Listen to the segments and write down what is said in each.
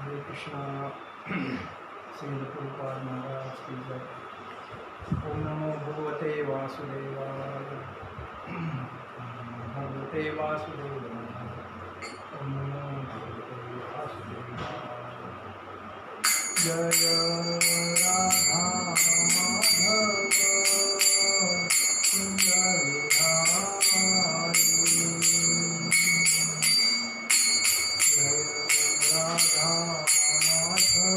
हरे कृष्णा। श्री प्रभुपाद महाराज की जय। ओम नमो भगवते वासुदेवाय। भगवते वासुदेवाय। ओम नमो भगवते वासुदेवाय। जय राधा माधव सुंदर विहारी। जय राधा माधव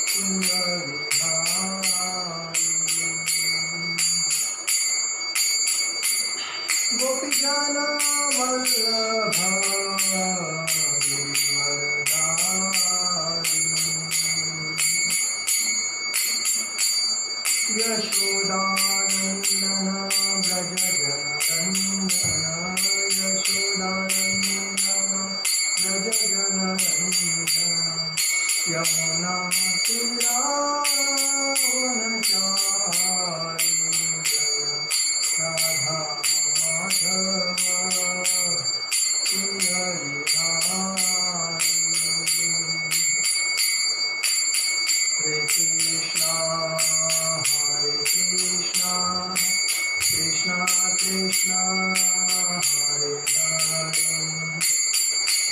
सुंदर विहारी। गोपीजन वल्लभ गिरिवरधारी। यशोदानंदन व्रज जनरंजन। यशोदानंदन व्रज जनरंजन। यमुना तीरावनचारी। जय राधा माधव सुंदर विहारी। हरे कृष्णा कृष्णा कृष्णा हरे हरे।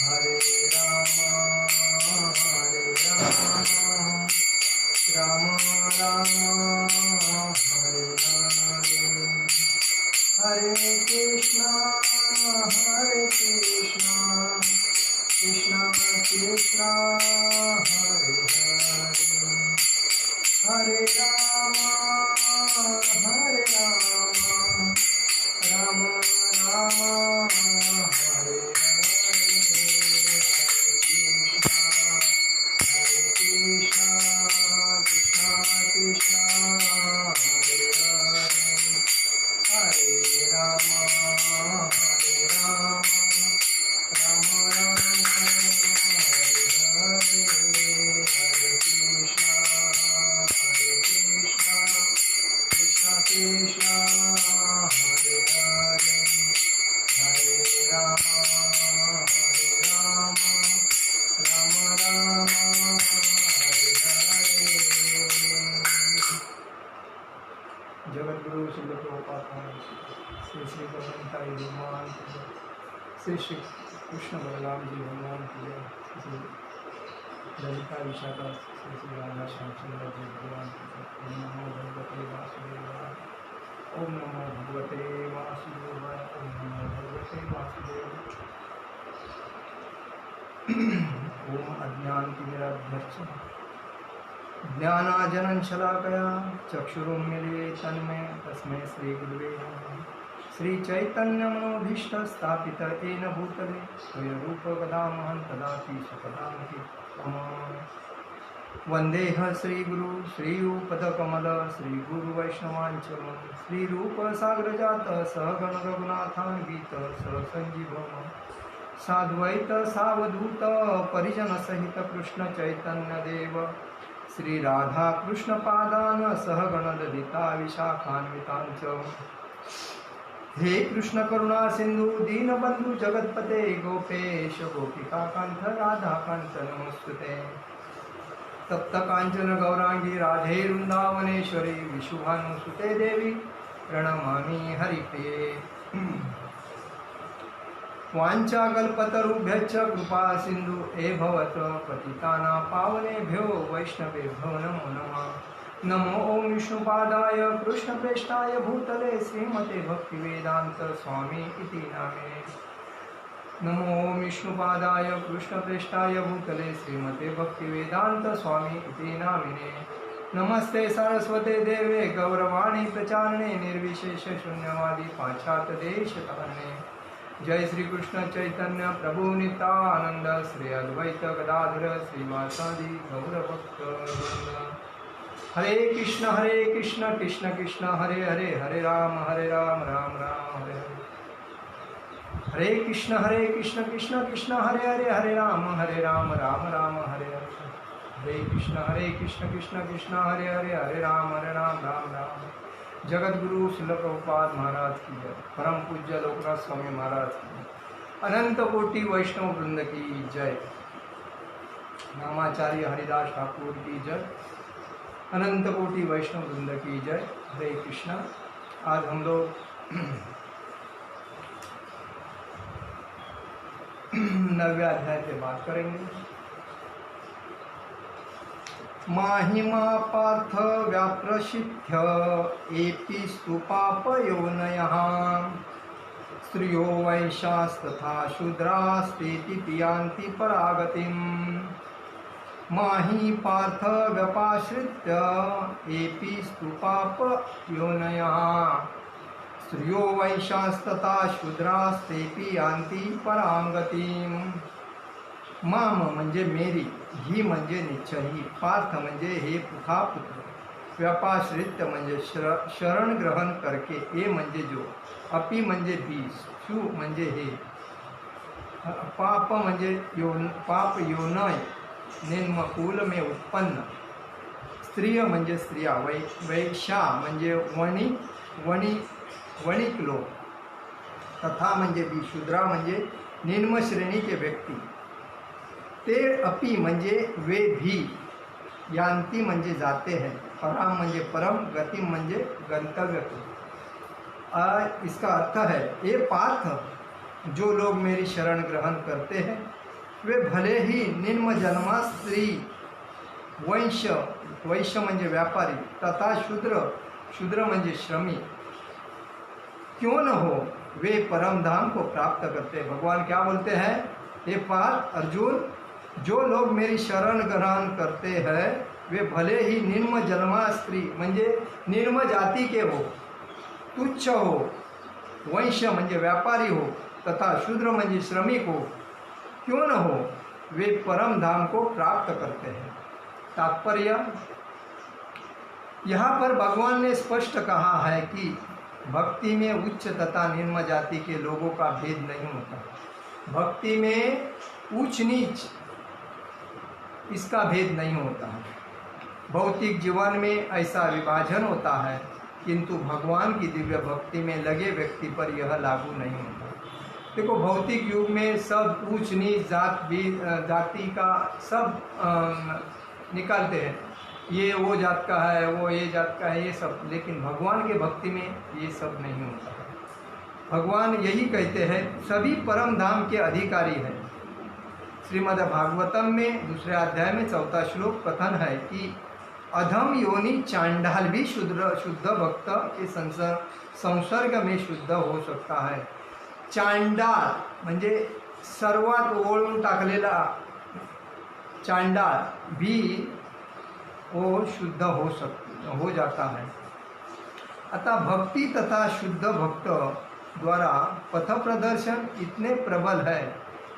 हरे राम राम राम हरे हरे। हरे कृष्णा कृष्णा कृष्णा हरे हरे। हरे राम राम राम हरे हरे। हरे कृष्णा कृष्णा कृष्णा हरे हरे। हरे राम राम राम हरे हरे। हरे कृष्णा कृष्णा कृष्णा हरे हरे। हरे राम राम राम हरे हरे। जगत गुरु श्री प्रभुपाद महाराज श्री श्री भगवंताई भगवान की जय। श्री श्री कृष्ण बलराम जी भगवान की जय। श्री ललिता विशाखा श्री श्री राधा श्यामचंद्र जी भगवान की जय। ओम नमो भगवते वासुदेवाय। ओम नमो भगवते वासुदेवाय। ओम नमो भगवते वासुदेवाय। ओम अज्ञानतिमिरान्धस्य ज्ञानांजनं शलाकया चक्षुरुन्मीलितं तन्मय तस्मै श्रीगुरुवे नमः। श्रीचैतन्यमनोभीष्टं स्थापितं येन भूतले स्वयंरूपकदामहं तदापि सुखदामहि वन्देऽहं श्रीगुरु श्रीयुपदकमल श्रीगुरुवैष्णवाञ्च श्रीरूपसागरजातः सहगण रघुनाथान्वित सहसञ्जीवम् साद्वैत सावधूत परिजन सहित कृष्ण चैतन्य देव श्री राधा कृष्ण पादान सहगण ललिता विशाखान्वितांच। हे कृष्ण करुणा सिंधु दीनबंधु जगतपते गोपेश गोपिका कांत राधा कांत नमस्तुते। तप्त कांचन गौरांगी राधे वृंदावनेश्वरी विशुभानुसुते देवी प्रणमामि हरिप्रिये। वाञ्छाकल्पतरुभ्यश्च कृपा सिन्धु एभवत पतितानां पावनेभ्यो वैष्णवेभ्यो नमो नमः। नमो ओं विष्णुपादाय कृष्णप्रेष्ठाय भूतले श्रीमते भक्तिवेदान्त स्वामी इति नामिने। नमो ओं विष्णुपादाय कृष्णप्रेष्ठाय भूतले श्रीमते भक्तिवेदान्त स्वामी इति नामिने। नमस्ते सरस्वते देवे गौरवाणी प्रचारणे निर्विशेष शून्यवादी पाश्चात्यदेशतारणे। जय श्री कृष्ण चैतन्य प्रभु नित्यानंद श्री अद्वैत गदाधर श्रीवासादि गौरभक्तवृंद। हरे कृष्ण कृष्ण कृष्ण हरे हरे हरे राम राम राम हरे हरे। हरे कृष्ण कृष्ण कृष्ण हरे हरे हरे राम राम राम हरे हरे। हरे कृष्ण कृष्ण कृष्ण हरे हरे हरे राम राम राम। जगत गुरु श्रील प्रभुपाद महाराज की जय। परम पूज्य लोकनाथ स्वामी महाराज की जय। अनंत कोटि वैष्णव वृंद की जय। नामाचार्य हरिदास ठाकुर की जय, अनंत कोटि वैष्णव वृंद की जय। हरे कृष्णा। आज हम लोग 9वें अध्याय पे बात करेंगे। माहिमा पार्थ व्याप्रशिथ्य एपि स्तुपापयोनयः स्त्रियो वैश्यास्तथा शूद्रास्तेति पियान्ति परागतिम्। माहि पार्थ व्यपाश्रित्य एपि स्तुपापयोनयः स्त्रियो वैश्यास्तथा शूद्रास्तेपि यान्ति परांगतिम्। माम म्हणजे मेरी, ही म्हणजे निश्चयी, पार्थ म्हणजे हे पुथा पुत्र, व्यपाश्रित्य म्हणजे शरण ग्रहण करके, ए म्हणजे जो, अपि म्हणजे भी, शु म्हणजे हे, पाप म्हणजे पाप योनय, निम्नकुल में उत्पन्न, स्त्रिय म्हणजे स्त्रिया, वैश्या म्हणजे वणिक लोक, तथा म्हणजे भी, शूद्रा म्हणजे निम्न श्रेणी के व्यक्ति, ते अपि म्हणजे वे भी, यान्ति म्हणजे जाते हैं, पराम म्हणजे परम, गति म्हणजे गंतव्य को। इसका अर्थ है, ये पार्थ, जो लोग मेरी शरण ग्रहण करते हैं वे भले ही निम्न जन्मा स्त्री, वैश्य म्हणजे व्यापारी, तथा शूद्र म्हणजे श्रमी क्यों न हो, वे परम धाम को प्राप्त करते। भगवान क्या बोलते हैं, ये पार्थ अर्जुन, जो लोग मेरी शरण ग्रहण करते हैं वे भले ही निम्न जन्मा स्त्री म्हणजे निम्न जाति के हो, तुच्छ हो, वैश्य म्हणजे व्यापारी हो, तथा शूद्र म्हणजे श्रमिक हो, क्यों न हो, वे परम धाम को प्राप्त करते हैं। तात्पर्य, यहाँ पर भगवान ने स्पष्ट कहा है कि भक्ति में उच्च तथा निम्न जाति के लोगों का भेद नहीं होता। भक्ति में ऊंच नीच इसका भेद नहीं होता है। भौतिक जीवन में ऐसा विभाजन होता है, किंतु भगवान की दिव्य भक्ति में लगे व्यक्ति पर यह लागू नहीं होता। देखो, भौतिक युग में सब ऊंच नीच जाति का सब निकालते हैं, ये वो जात का है, वो ये जात का है, ये सब, लेकिन भगवान के भक्ति में ये सब नहीं होता है। भगवान यही कहते हैं, सभी परम धाम के अधिकारी हैं। श्रीमद् भागवतम में 2 अध्याय में 4 श्लोक कथन है कि अधम योनि चांडाल भी शुद्ध भक्त के संसर्ग में शुद्ध हो सकता है। चांडाल म्हणजे सर्वात ओळून टाकलेला चांडाल भी वो शुद्ध हो जाता है। अतः भक्ति तथा शुद्ध भक्त द्वारा पथ प्रदर्शन इतने प्रबल है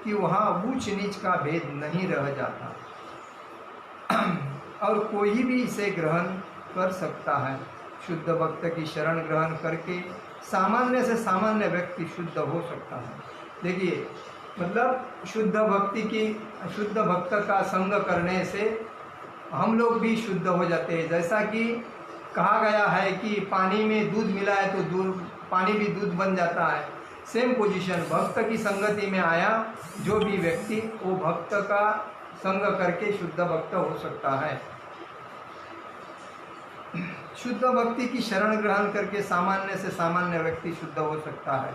कि वहाँ ऊंच नीच का भेद नहीं रह जाता और कोई भी इसे ग्रहण कर सकता है। शुद्ध भक्त की शरण ग्रहण करके सामान्य से सामान्य व्यक्ति शुद्ध हो सकता है। देखिए, मतलब शुद्ध भक्त का संग करने से हम लोग भी शुद्ध हो जाते हैं। जैसा कि कहा गया है कि पानी में दूध मिला है तो पानी भी दूध बन जाता है। सेम पोजीशन, भक्त की संगति में आया जो भी व्यक्ति, वो भक्त का संग करके शुद्ध भक्त हो सकता है। शुद्ध भक्ति की शरण ग्रहण करके सामान्य से सामान्य व्यक्ति शुद्ध हो सकता है।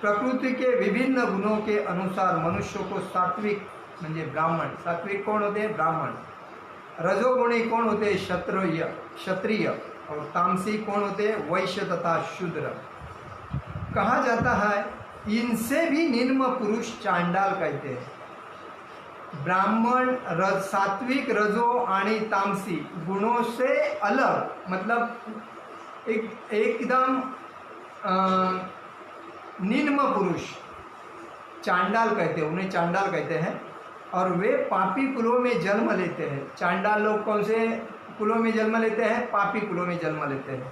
प्रकृति के विभिन्न गुणों के अनुसार मनुष्य को सात्विक म्हणजे ब्राह्मण, सात्विक कौन होते हैं, ब्राह्मण, रजोगुणी कौन होते हैं, क्षत्रिय, और तामसी कौन होते हैं, वैश्य तथा शूद्र। कहा जाता है इनसे भी निम्न पुरुष चांडाल कहते हैं। ब्राह्मण सात्विक, रजो आणि तामसी गुणों से अलग, मतलब एकदम निम्न पुरुष चांडाल कहते हैं, उन्हें चांडाल कहते हैं। और वे पापी कुलों में जन्म लेते हैं। चांडाल लोग कौन से कुलों में जन्म लेते हैं, पापी कुलों में जन्म लेते हैं।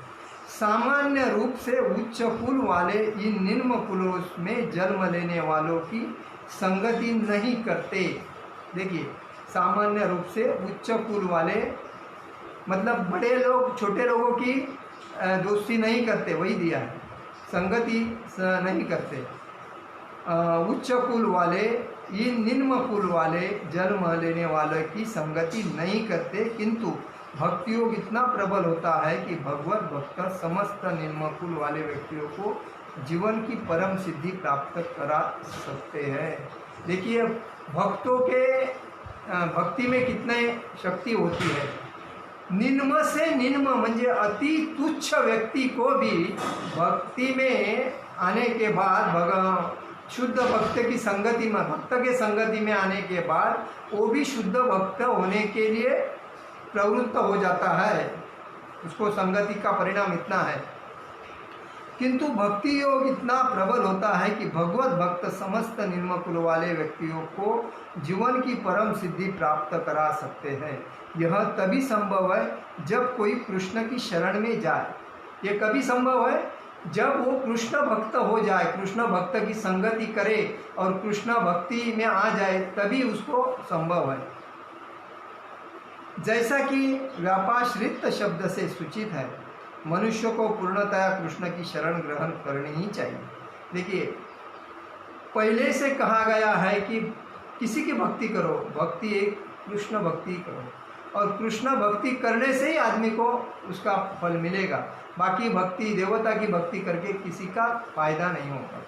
सामान्य रूप से उच्च कुल वाले इन निम्न कुलों में जन्म लेने वालों की संगति नहीं करते। देखिए, सामान्य रूप से उच्च कुल वाले मतलब बड़े लोग छोटे लोगों की दोस्ती नहीं करते, वही दिया है, संगति नहीं करते। उच्च कुल वाले इन निम्न कुल वाले जन्म लेने वालों की संगति नहीं करते, किंतु भक्ति योग इतना प्रबल होता है कि भगवत भक्त समस्त निम्न कुल वाले व्यक्तियों को जीवन की परम सिद्धि प्राप्त करा सकते हैं। देखिए भक्तों के भक्ति में कितने शक्ति होती है। निम्न से निम्न म्हणजे अति तुच्छ व्यक्ति को भी भक्ति में आने के बाद शुद्ध भक्त की संगति में, भक्त के संगति में आने के बाद वो भी शुद्ध भक्त होने के लिए प्रवृत्त हो जाता है। उसको संगति का परिणाम इतना है। किंतु भक्ति योग इतना प्रबल होता है कि भगवत भक्त समस्त निम्न कुल वाले व्यक्तियों को जीवन की परम सिद्धि प्राप्त करा सकते हैं। यह तभी संभव है जब कोई कृष्ण की शरण में जाए। ये कभी संभव है जब वो कृष्ण भक्त हो जाए, कृष्ण भक्त की संगति करे और कृष्ण भक्ति में आ जाए, तभी उसको संभव है। जैसा कि व्यापाश्रित शब्द से सूचित है, मनुष्य को पूर्णतया कृष्ण की शरण ग्रहण करनी ही चाहिए। देखिए पहले से कहा गया है कि किसी की भक्ति करो, भक्ति एक कृष्ण भक्ति करो, और कृष्ण भक्ति करने से ही आदमी को उसका फल मिलेगा। बाकी भक्ति, देवता की भक्ति करके किसी का फायदा नहीं होगा।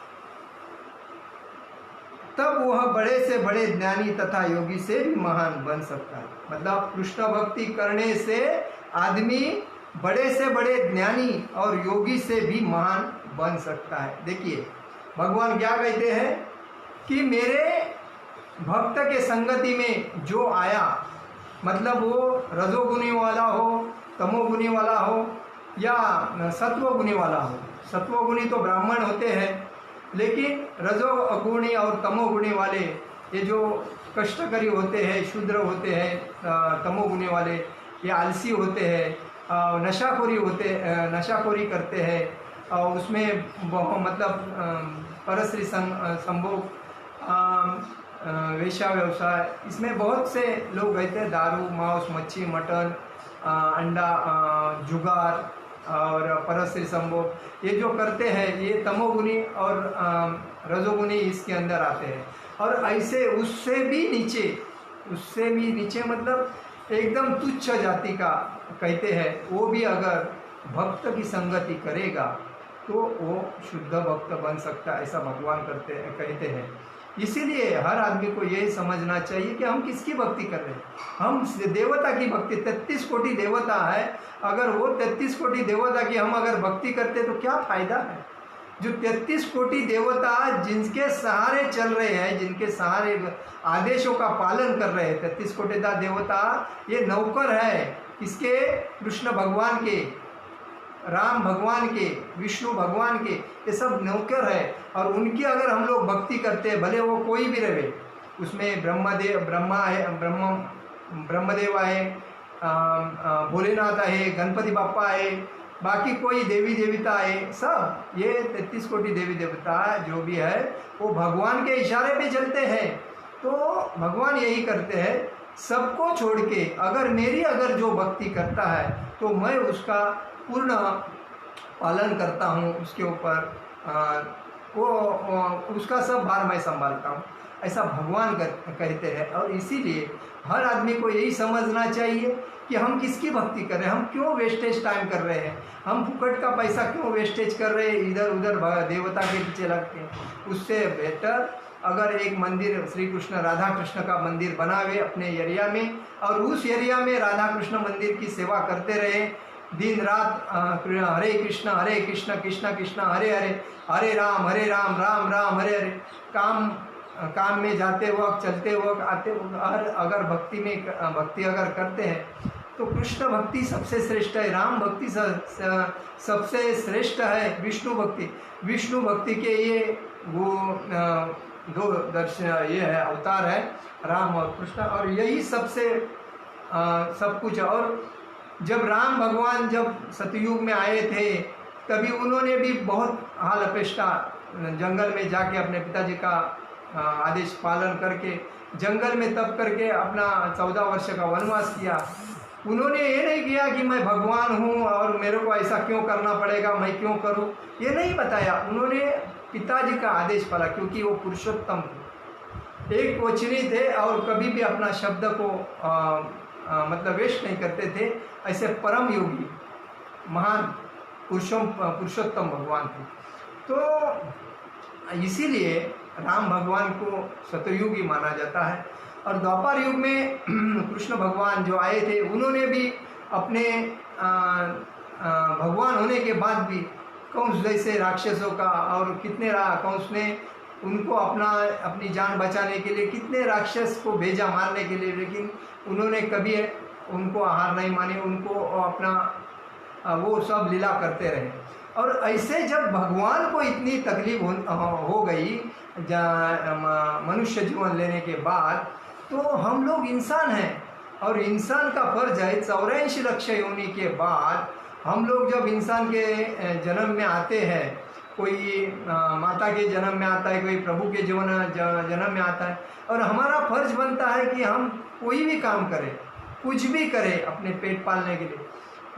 तब वह बड़े से बड़े ज्ञानी तथा योगी से भी महान बन सकता है। मतलब कृष्ण भक्ति करने से आदमी बड़े से बड़े ज्ञानी और योगी से भी महान बन सकता है। देखिए भगवान क्या कहते हैं कि मेरे भक्त के संगति में जो आया, मतलब वो रजोगुणी वाला हो, तमोगुणी वाला हो या सत्वगुणी वाला हो। सत्वगुणी तो ब्राह्मण होते हैं, लेकिन रजोगुणी और तमोगुणी वाले ये जो कष्टकरी होते हैं, शूद्र होते हैं, तमोगुणी वाले ये आलसी होते हैं, नशाखोरी करते हैं, और उसमें मतलब परस्त्री संभोग, वेश्या व्यवसाय, इसमें बहुत से लोग रहते हैं। दारू, मांस, मच्छी, मटन, अंडा, जुगार और परस्त्री संभोग, ये जो करते हैं ये तमोगुणी और रजोगुणी इसके अंदर आते हैं। और ऐसे उससे भी नीचे मतलब एकदम तुच्छ जाति का कहते हैं, वो भी अगर भक्त की संगति करेगा तो वो शुद्ध भक्त बन सकता है, ऐसा भगवान कहते हैं। इसीलिए हर आदमी को यही समझना चाहिए कि हम किसकी भक्ति कर रहे हैं। हम देवता की भक्ति, 33 कोटि देवता है, अगर वो 33 कोटि देवता की हम अगर भक्ति करते तो क्या फायदा है। जो 33 कोटि देवता जिनके सहारे चल रहे हैं, जिनके सहारे आदेशों का पालन कर रहे हैं, 33 कोटि देवता ये नौकर है किसके? कृष्ण भगवान के, राम भगवान के, विष्णु भगवान के, ये सब नौकर है। और उनकी अगर हम लोग भक्ति करते हैं, भले वो कोई भी रहे, उसमें ब्रह्मदेव है, भोलेनाथ है, गणपति बाप्पा है, बाकी कोई देवी देवता है, सब ये 33 कोटि देवी देवता जो भी है वो भगवान के इशारे पे चलते हैं। तो भगवान यही करते हैं, सबको छोड़ के अगर जो भक्ति करता है तो मैं उसका पूर्ण पालन करता हूँ, उसके ऊपर उसका सब भार मैं संभालता हूँ, ऐसा भगवान कहते हैं। और इसीलिए हर आदमी को यही समझना चाहिए कि हम किसकी भक्ति कर रहे हैं, हम क्यों वेस्टेज टाइम कर रहे हैं, हम फुकट का पैसा क्यों वेस्टेज कर रहे हैं, इधर उधर देवता के पीछे लगते हैं। उससे बेहतर अगर एक मंदिर, श्री कृष्ण राधा कृष्ण का मंदिर बनावे अपने एरिया में, और उस एरिया में राधा कृष्ण मंदिर की सेवा करते रहे दिन रात, हरे कृष्ण कृष्ण कृष्ण हरे हरे, हरे राम राम राम हरे हरे, काम में जाते वक्त, चलते वक्त, आते वक्त अगर भक्ति अगर करते हैं तो कृष्ण भक्ति सबसे श्रेष्ठ है, राम भक्ति सबसे श्रेष्ठ है, विष्णु भक्ति के ये वो दो दर्शन ये है, अवतार है राम और कृष्ण, और यही सबसे सब कुछ। और जब राम भगवान जब सतयुग में आए थे तभी उन्होंने भी बहुत हाल अपेष्टा जंगल में जाके अपने पिताजी का आदेश पालन करके जंगल में तप करके अपना 14 वर्ष का वनवास किया। उन्होंने ये नहीं किया कि मैं भगवान हूँ और मेरे को ऐसा क्यों करना पड़ेगा, मैं क्यों करूँ, ये नहीं बताया। उन्होंने पिताजी का आदेश पाला क्योंकि वो पुरुषोत्तम थे। एक वचनी थे और कभी भी अपना शब्द को मतलब वेस्ट नहीं करते थे। ऐसे परम योगी महान पुरुषोत्तम भगवान थे। तो इसीलिए राम भगवान को सतयुगी माना जाता है। और द्वापर युग में कृष्ण भगवान जो आए थे उन्होंने भी अपने भगवान होने के बाद भी कंस जैसे राक्षसों का और कितने कंस ने उनको अपनी जान बचाने के लिए कितने राक्षस को भेजा मारने के लिए, लेकिन उन्होंने कभी उनको हार नहीं मानी, उनको अपना वो सब लीला करते रहे। और ऐसे जब भगवान को इतनी तकलीफ हो गई मनुष्य जीवन लेने के बाद, तो हम लोग इंसान हैं और इंसान का फर्ज है 84 लाख योनि के बाद हम लोग जब इंसान के जन्म में आते हैं, कोई माता के जन्म में आता है, कोई प्रभु के जन्म में आता है, और हमारा फर्ज बनता है कि हम कोई भी काम करें, कुछ भी करें अपने पेट पालने के लिए।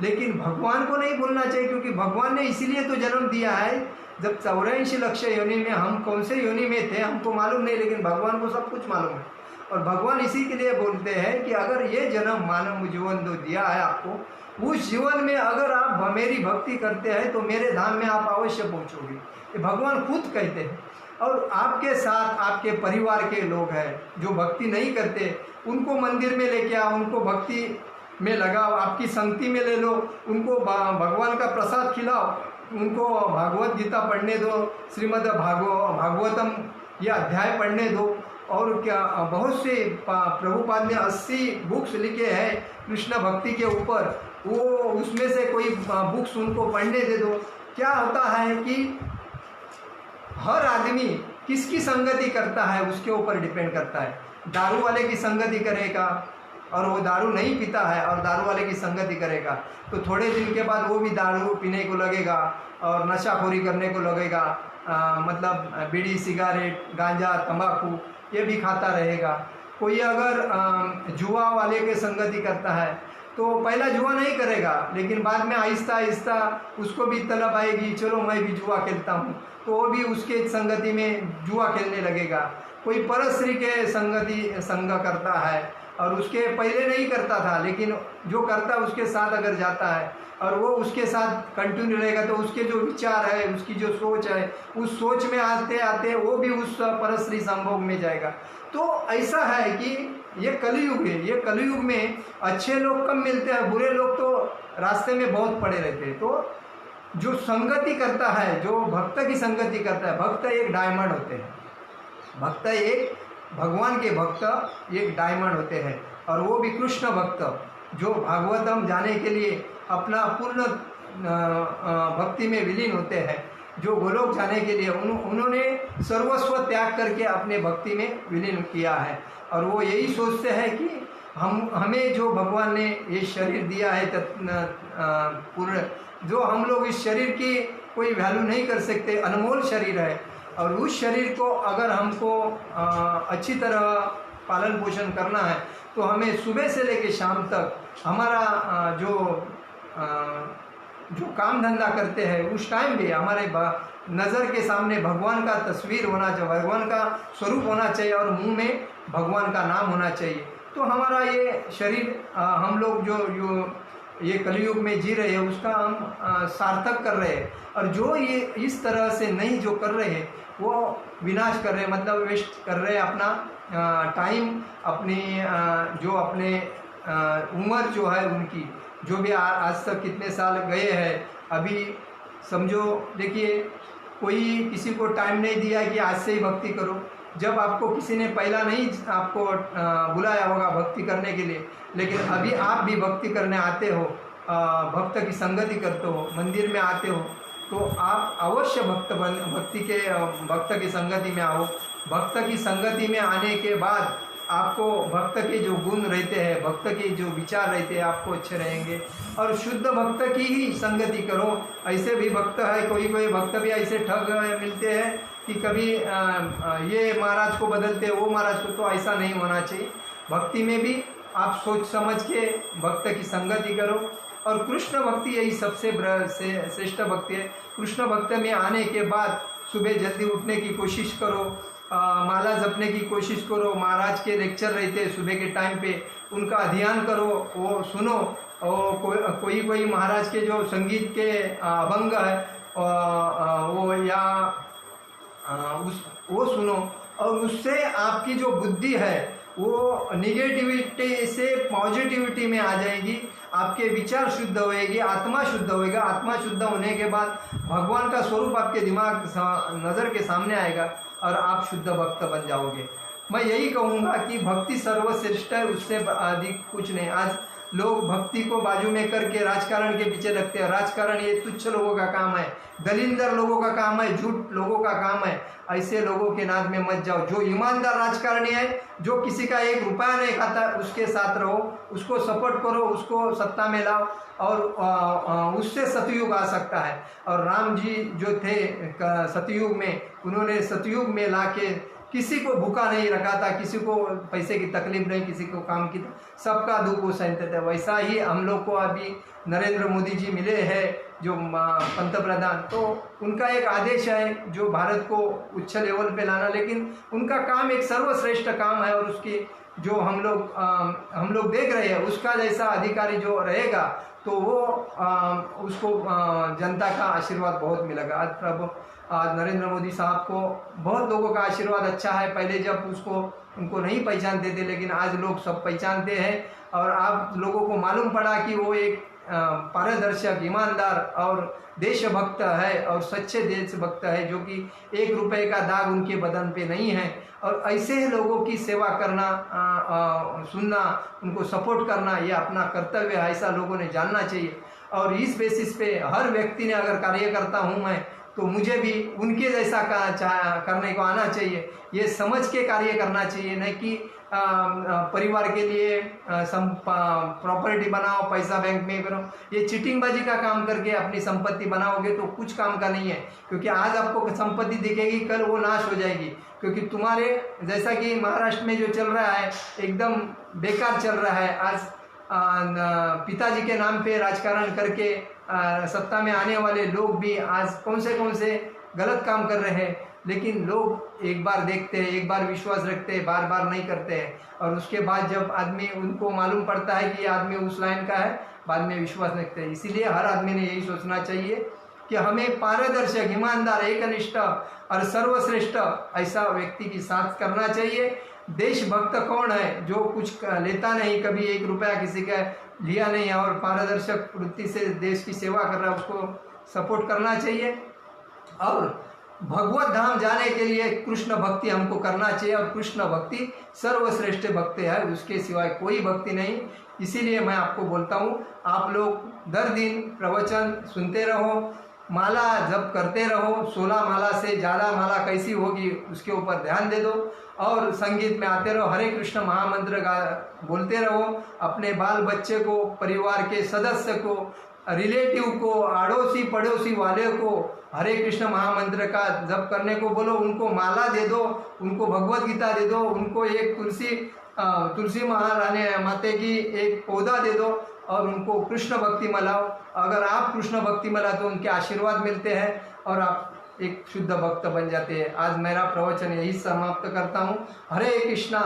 लेकिन भगवान को नहीं भूलना चाहिए, क्योंकि भगवान ने इसीलिए तो जन्म दिया है। जब 84 लाख योनि में हम कौन से योनि में थे हमको मालूम नहीं, लेकिन भगवान को सब कुछ मालूम है। और भगवान इसी के लिए बोलते हैं कि अगर ये जन्म मानव जीवन जो दिया है आपको, उस जीवन में अगर आप मेरी भक्ति करते हैं तो मेरे धाम में आप अवश्य पहुंचोगे। ये भगवान खुद कहते हैं। और आपके साथ आपके परिवार के लोग हैं जो भक्ति नहीं करते, उनको मंदिर में लेके आओ, उनको भक्ति में लगाओ, आपकी संगति में ले लो, उनको भगवान का प्रसाद खिलाओ, उनको भागवत गीता पढ़ने दो, श्रीमद् भागवतम ये अध्याय पढ़ने दो। और क्या बहुत से प्रभुपाद ने 80 बुक्स लिखे हैं कृष्ण भक्ति के ऊपर, वो उसमें से कोई बुक्स उनको पढ़ने दे दो। क्या होता है कि हर आदमी किसकी संगति करता है उसके ऊपर डिपेंड करता है। दारू वाले की संगति करेगा और वो दारू नहीं पीता है और दारू वाले की संगति करेगा, तो थोड़े दिन के बाद वो भी दारू पीने को लगेगा और नशाखोरी करने को लगेगा, मतलब बीड़ी सिगारेट गांजा तंबाकू ये भी खाता रहेगा। कोई अगर जुआ वाले के संगति करता है तो पहला जुआ नहीं करेगा, लेकिन बाद में आहिस्ता आहिस्ता उसको भी तलब आएगी, चलो मैं भी जुआ खेलता हूँ, तो वो भी उसके संगति में जुआ खेलने लगेगा। कोई परस्त्री के संग करता है और उसके पहले नहीं करता था, लेकिन जो करता है उसके साथ अगर जाता है और वो उसके साथ कंटिन्यू रहेगा, तो उसके जो विचार है, उसकी जो सोच है, उस सोच में आते आते वो भी उस परस्त्री संभोग में जाएगा। तो ऐसा है कि ये कलयुग है। ये कलयुग में अच्छे लोग कम मिलते हैं, बुरे लोग तो रास्ते में बहुत पड़े रहते हैं। तो जो संगति करता है, जो भक्त की संगति करता है, भक्त एक डायमंड होते हैं, भक्त एक भगवान के भक्त एक डायमंड होते हैं, और वो भी कृष्ण भक्त जो भागवतम जाने के लिए अपना पूर्ण भक्ति में विलीन होते हैं, जो गोलोक जाने के लिए उन्होंने सर्वस्व त्याग करके अपने भक्ति में विलीन किया है। और वो यही सोचते हैं कि हमें जो भगवान ने ये शरीर दिया है पूर्ण, जो हम लोग इस शरीर की कोई वैल्यू नहीं कर सकते, अनमोल शरीर है, और उस शरीर को अगर हमको अच्छी तरह पालन पोषण करना है तो हमें सुबह से लेकर शाम तक हमारा जो काम धंधा करते हैं उस टाइम भी हमारे नज़र के सामने भगवान का तस्वीर होना चाहिए, भगवान का स्वरूप होना चाहिए और मुंह में भगवान का नाम होना चाहिए। तो हमारा ये शरीर हम लोग जो ये कलयुग में जी रहे हैं उसका हम सार्थक कर रहे हैं। और जो ये इस तरह से नहीं जो कर रहे हैं वो विनाश कर रहे हैं, मतलब वेस्ट कर रहे हैं अपना टाइम, अपने उम्र जो है उनकी, जो भी आज तक कितने साल गए हैं। अभी समझो, देखिए कोई किसी को टाइम नहीं दिया कि आज से ही भक्ति करो। जब आपको किसी ने पहला नहीं आपको बुलाया होगा भक्ति करने के लिए, लेकिन अभी आप भी भक्ति करने आते हो, भक्त की संगति करते हो, मंदिर में आते हो, तो आप अवश्य भक्त की संगति में आओ। भक्त की संगति में आने के बाद आपको भक्त के जो गुण रहते हैं, भक्त के जो विचार रहते हैं, आपको अच्छे रहेंगे। और शुद्ध भक्त की ही संगति करो। ऐसे भी भक्त है, कोई भक्त भी ऐसे ठग मिलते हैं कि कभी ये महाराज को बदलते, वो महाराज को, तो ऐसा नहीं होना चाहिए। भक्ति में भी आप सोच समझ के भक्त की संगति करो। और कृष्ण भक्ति यही सबसे श्रेष्ठ भक्ति है। कृष्ण भक्त में आने के बाद सुबह जल्दी उठने की कोशिश करो, माला जपने की कोशिश करो। महाराज के लेक्चर रहते हैं सुबह के टाइम पे, उनका अध्ययन करो, वो सुनो। और कोई महाराज के जो संगीत के अभंग है वो या वो सुनो, और उससे आपकी जो बुद्धि है वो निगेटिविटी से पॉजिटिविटी में आ जाएगी। आपके विचार शुद्ध होएगी, आत्मा शुद्ध होएगा। आत्मा शुद्ध होने के बाद भगवान का स्वरूप आपके दिमाग नज़र के सामने आएगा और आप शुद्ध भक्त बन जाओगे। मैं यही कहूँगा कि भक्ति सर्वश्रेष्ठ है, उससे अधिक कुछ नहीं। आज लोग भक्ति को बाजू में करके राजकारण के पीछे लगते हैं। राजकारण ये तुच्छ लोगों का काम है, दलिंदर लोगों का काम है, झूठ लोगों का काम है। ऐसे लोगों के नाद में मत जाओ। जो ईमानदार राजकारणी है, जो किसी का 1 रुपया नहीं खाता, उसके साथ रहो, उसको सपोर्ट करो, उसको सत्ता में लाओ, और उससे सतयुग आ सकता है। और राम जी जो थे सतयुग में, उन्होंने सतयुग में लाके किसी को भूखा नहीं रखा था, किसी को पैसे की तकलीफ नहीं, किसी को काम की, सबका दुख वो सहते थे। वैसा ही हम लोग को अभी नरेंद्र मोदी जी मिले हैं जो पंतप्रधान, तो उनका एक आदेश है जो भारत को उच्च लेवल पे लाना, लेकिन उनका काम एक सर्वश्रेष्ठ काम है। और उसकी जो हम लोग देख रहे हैं, उसका जैसा अधिकारी जो रहेगा तो वो उसको जनता का आशीर्वाद बहुत मिलेगा। आज नरेंद्र मोदी साहब को बहुत लोगों का आशीर्वाद अच्छा है। पहले जब उनको नहीं पहचानते थे, लेकिन आज लोग सब पहचानते हैं। और आप लोगों को मालूम पड़ा कि वो एक पारदर्शक, ईमानदार और देशभक्त है, और सच्चे देशभक्त है, जो कि 1 रुपए का दाग उनके बदन पे नहीं है। और ऐसे लोगों की सेवा करना, सुनना, उनको सपोर्ट करना, ये अपना कर्तव्य है, ऐसा लोगों ने जानना चाहिए। और इस बेसिस पे हर व्यक्ति ने, अगर कार्य करता हूँ मैं, तो मुझे भी उनके जैसा करने को आना चाहिए। ये समझ के कार्य करना चाहिए, नहीं कि परिवार के लिए प्रॉपर्टी बनाओ, पैसा बैंक में करो। ये चीटिंगबाजी का काम करके अपनी संपत्ति बनाओगे तो कुछ काम का नहीं है, क्योंकि आज आपको संपत्ति दिखेगी, कल वो नाश हो जाएगी। क्योंकि तुम्हारे जैसा कि महाराष्ट्र में जो चल रहा है, एकदम बेकार चल रहा है। आज पिताजी के नाम पे राजकारण करके सत्ता में आने वाले लोग भी आज कौन से गलत काम कर रहे हैं, लेकिन लोग एक बार देखते हैं, एक बार विश्वास रखते हैं, बार बार नहीं करते हैं। और उसके बाद जब आदमी, उनको मालूम पड़ता है कि ये आदमी उस लाइन का है, बाद में विश्वास रखते हैं। इसीलिए हर आदमी ने यही सोचना चाहिए कि हमें पारदर्शक, ईमानदार, एकनिष्ठ और सर्वश्रेष्ठ ऐसा व्यक्ति की साथ करना चाहिए। देशभक्त कौन है? जो कुछ लेता नहीं, कभी 1 रुपया किसी का लिया नहीं, और पारदर्शक वृत्ति से देश की सेवा कर रहा है, उसको सपोर्ट करना चाहिए। और भगवत धाम जाने के लिए कृष्ण भक्ति हमको करना चाहिए, और कृष्ण भक्ति सर्वश्रेष्ठ भक्ति है, उसके सिवाय कोई भक्ति नहीं। इसीलिए मैं आपको बोलता हूँ, आप लोग दर दिन प्रवचन सुनते रहो, माला जप करते रहो। 16 माला से ज़्यादा माला कैसी होगी उसके ऊपर ध्यान दे दो, और संगीत में आते रहो, हरे कृष्ण महामंत्र बोलते रहो। अपने बाल बच्चे को, परिवार के सदस्य को, रिलेटिव को, अड़ोसी पड़ोसी वाले को हरे कृष्ण महामंत्र का जप करने को बोलो। उनको माला दे दो, उनको भगवत गीता दे दो, उनको एक तुलसी महारानी माते की एक पौधा दे दो, और उनको कृष्ण भक्ति मलाओ। अगर आप कृष्ण भक्ति मलाओ तो उनके आशीर्वाद मिलते हैं, और आप एक शुद्ध भक्त बन जाते हैं। आज मेरा प्रवचन यही समाप्त करता हूँ। हरे कृष्णा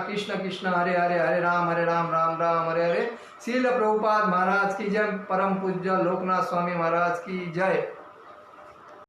कृष्ण कृष्ण हरे हरे, हरे राम राम राम हरे हरे। श्रील प्रभुपाद महाराज की जय। परम पूज्य लोकनाथ स्वामी महाराज की जय।